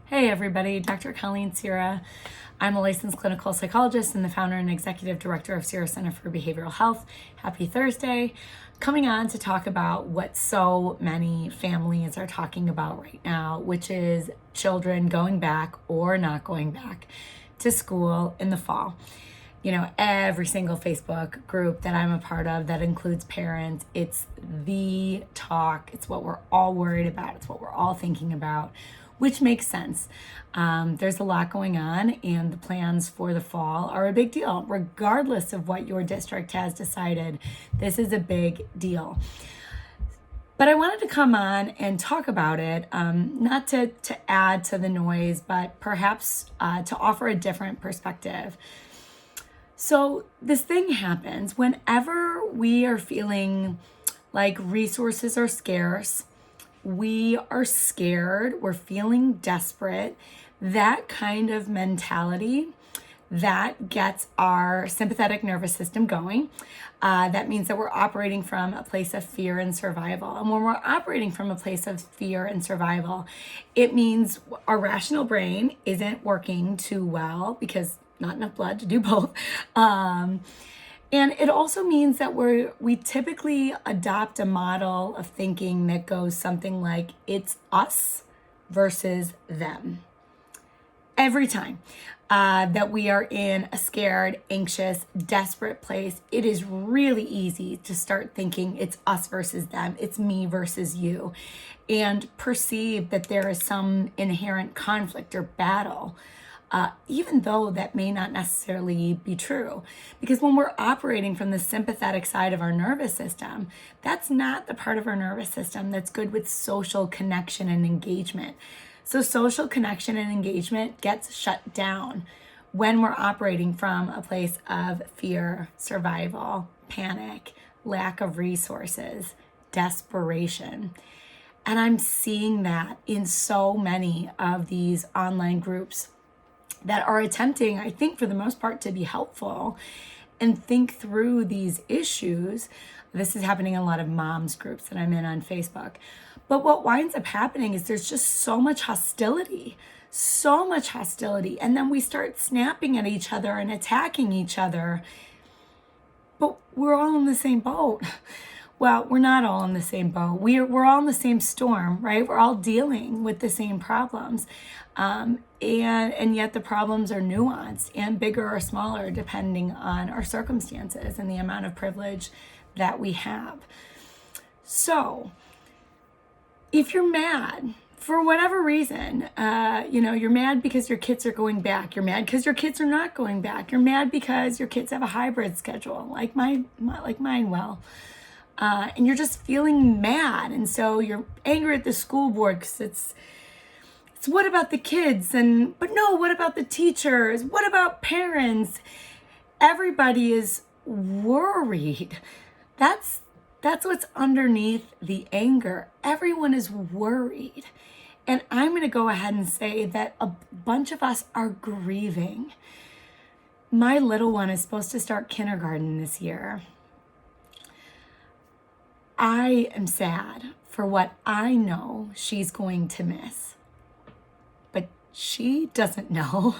Hey everybody, Dr. Colleen Sierra. I'm a licensed clinical psychologist and the founder and executive director of Sierra Center for Behavioral Health. Happy Thursday. Coming on to talk about what so many families are talking about right now, which is children going back or not going back to school in the fall. You know, every single Facebook group that I'm a part of that includes parents, it's the talk. It's what we're all worried about. It's what we're all thinking about, which makes sense. There's a lot going on, and the plans for the fall are a big deal. Regardless of what your district has decided, this is a big deal. But I wanted to come on and talk about it, not to add to the noise, but perhaps to offer a different perspective. So this thing happens whenever we are feeling like resources are scarce, we are scared, we're feeling desperate. That kind of mentality, that gets our sympathetic nervous system going. That means that we're operating from a place of fear and survival. And when we're operating from a place of fear and survival, it means our rational brain isn't working too well because not enough blood to do both. And it also means that we typically adopt a model of thinking that goes something like it's us versus them. Every time that we are in a scared, anxious, desperate place, it is really easy to start thinking it's us versus them, it's me versus you, and perceive that there is some inherent conflict or battle. Even though that may not necessarily be true. Because when we're operating from the sympathetic side of our nervous system, that's not the part of our nervous system that's good with social connection and engagement. So social connection and engagement gets shut down when we're operating from a place of fear, survival, panic, lack of resources, desperation. And I'm seeing that in so many of these online groups that are attempting, I think for the most part, to be helpful and think through these issues. This is happening in a lot of moms groups that I'm in on Facebook. But what winds up happening is there's just so much hostility. And then we start snapping at each other and attacking each other. But we're all in the same boat. Well, we're not all in the same boat. We're all in the same storm, right? We're all dealing with the same problems. And yet the problems are nuanced and bigger or smaller depending on our circumstances and the amount of privilege that we have. So if you're mad for whatever reason, you're mad because your kids are going back. You're mad because your kids are not going back. You're mad because your kids have a hybrid schedule like mine will. And you're just feeling mad. And so you're angry at the school board because it's what about the kids? But no, what about the teachers? What about parents? Everybody is worried. That's what's underneath the anger. Everyone is worried. And I'm going to go ahead and say that a bunch of us are grieving. My little one is supposed to start kindergarten this year. I am sad for what I know she's going to miss. But she doesn't know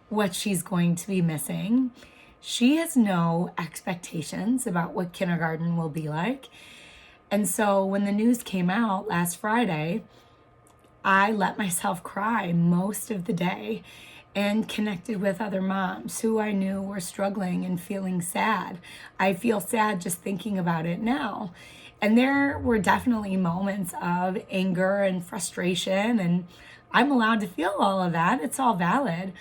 what she's going to be missing. She has no expectations about what kindergarten will be like. And so when the news came out last Friday, I let myself cry most of the day and connected with other moms who I knew were struggling and feeling sad. I feel sad just thinking about it now. And there were definitely moments of anger and frustration, and I'm allowed to feel all of that. It's all valid.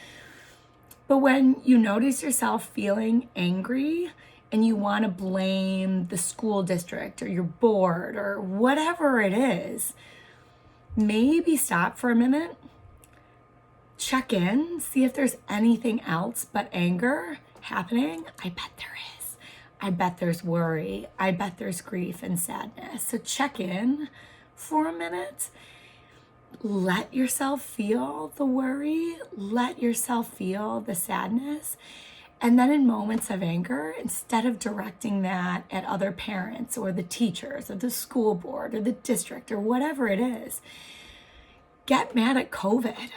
But when you notice yourself feeling angry and you want to blame the school district or your board or whatever it is, maybe stop for a minute, check in, see if there's anything else but anger happening. I bet there is. I bet there's worry. I bet there's grief and sadness. So check in for a minute. Let yourself feel the worry. Let yourself feel the sadness. And then in moments of anger, instead of directing that at other parents or the teachers or the school board or the district or whatever it is, get mad at COVID.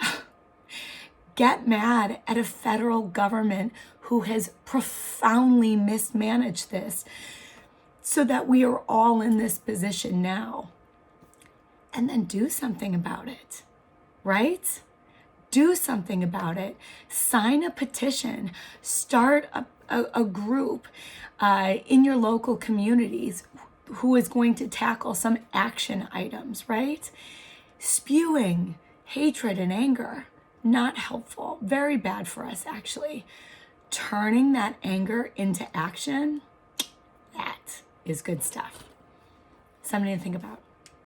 get mad at a federal government who has profoundly mismanaged this so that we are all in this position now. And then do something about it, right? Do something about it. Sign a petition. Start a group in your local communities who is going to tackle some action items, right? Spewing hatred and anger, not helpful. Very bad for us, actually. Turning that anger into action, that is good stuff. Something to think about.